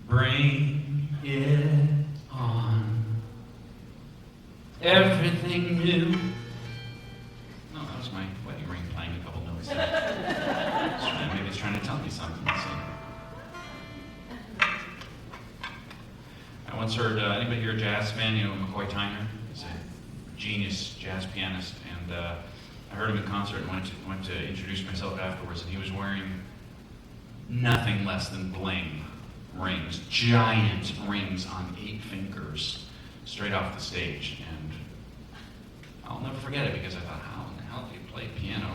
Bring it on. Everything new. No, that was my wedding ring playing a couple notes there. Maybe it's trying to tell me something. So. I once heard, anybody here a jazz fan? You know McCoy Tyner? He's a genius jazz pianist, and I heard him in concert and went to introduce myself afterwards, and he was wearing nothing less than bling rings, giant rings on 8 fingers, straight off the stage. And I'll never forget it because I thought, how in the hell do you play piano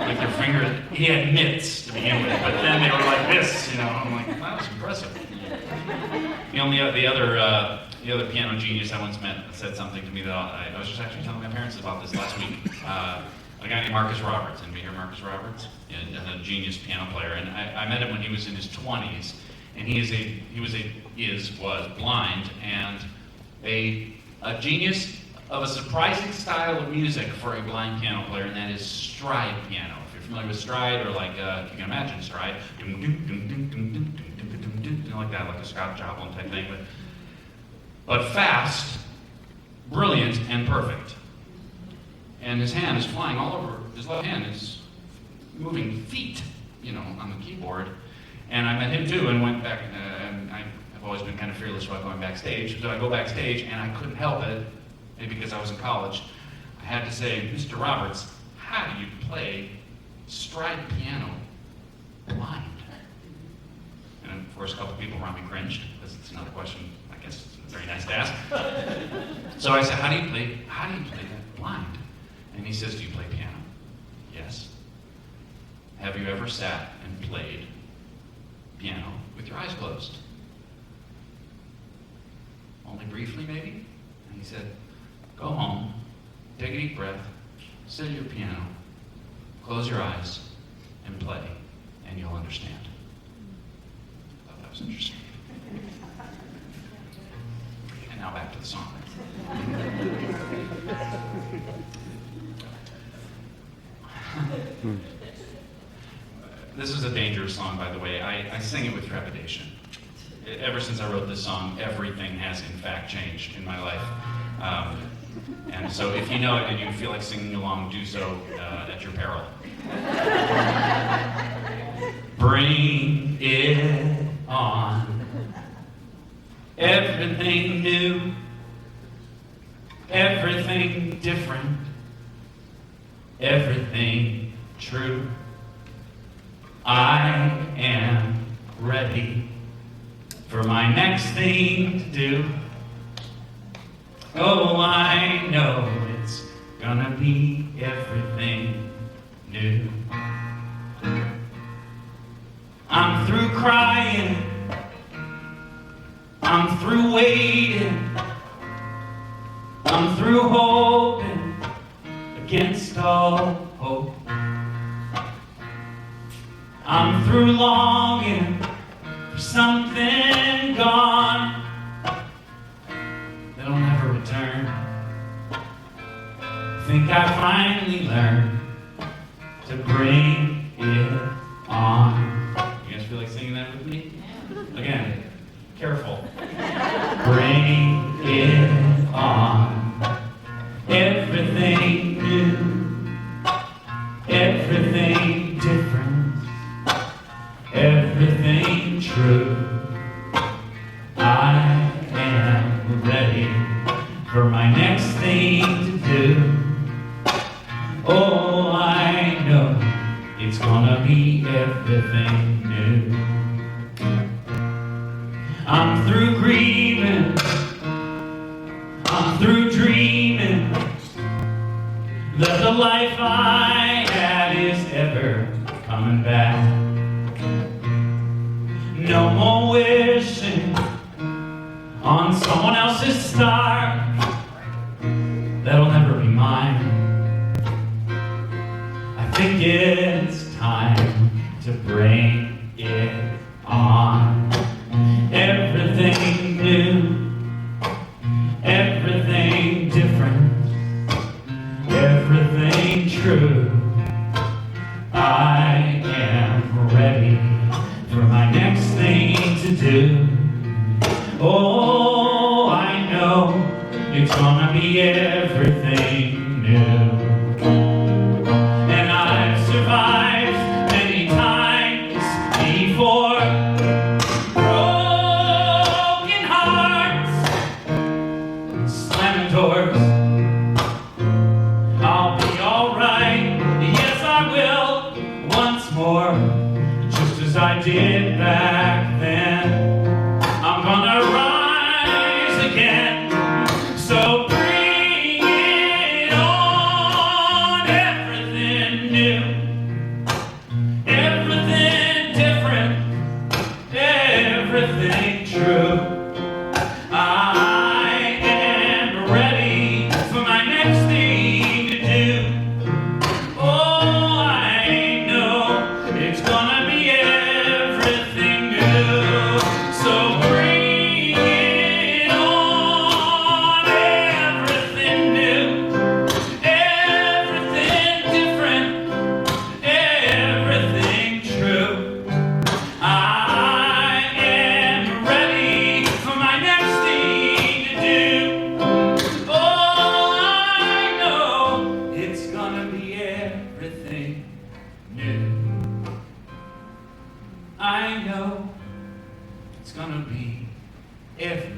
with your fingers? He had mitts to begin with, but then they were like this, you know. I'm like, that was impressive. The other piano genius I once met said something to me that I was just actually telling my parents about this last week. A guy named Marcus Roberts. Anybody hear Marcus Roberts? A genius piano player. And I met him when he was in his 20s, and he was blind and a genius of a surprising style of music for a blind piano player, and that is stride piano. If you're familiar with stride, or like if you can imagine stride, like that, like a Scott Joplin type thing, but fast, brilliant, and perfect. And his hand is flying all over. His left hand is moving feet, you know, on the keyboard. And I met him too, and went back. And I've always been kind of fearless about going backstage. So I go backstage, and I couldn't help it, maybe because I was in college. I had to say, Mr. Roberts, how do you play stride piano blind? And of course, a couple people around me cringed, because it's another question I guess it's very nice to ask. So I said, how do you play that blind? And he says, do you play piano? Yes. Have you ever sat and played piano with your eyes closed? Only briefly, maybe? And he said, go home, take a deep breath, sit at your piano, close your eyes, and play, and you'll understand. I thought that was interesting. And now back to the song. This is a dangerous song, by the way. I sing it with trepidation. Ever since I wrote this song, everything has in fact changed in my life. And so if you know it and you feel like singing along, do so at your peril. Bring it on. Everything new, everything different, everything true. I am ready for my next thing to do. Oh, I know it's gonna be everything new. I'm through crying, I'm through waiting, I'm through hoping against all hope. I'm through longing for something gone that'll never return. I think I finally learned to bring it on. You guys feel like singing that with me? Again, careful. Bring it on. Everything new, everything different, everything true. I am ready for my next thing to do. Oh, I know it's gonna be everything new. I'm through grieving, I'm through dreaming that the life I had is ever coming back. No more wishing on someone else's star that'll never be mine. I think it's time to bring it on. Everything new, everything different, everything true. I am ready for my next thing to do. Oh, I know it's gonna be everything new. And I've survived many times before. Broken hearts, slamming doors. I'll be alright, yes I will, once more, just as I did back then. I'm gonna rise again, so bring it on. Everything new, everything different, everything true. I am ready for my next thing to do. Oh, I know it's gonna be everything new. So bring it on. Everything new, everything different, everything true. I am ready for my next thing to do. Oh, I know it's gonna be everything new. I know it's gonna be everything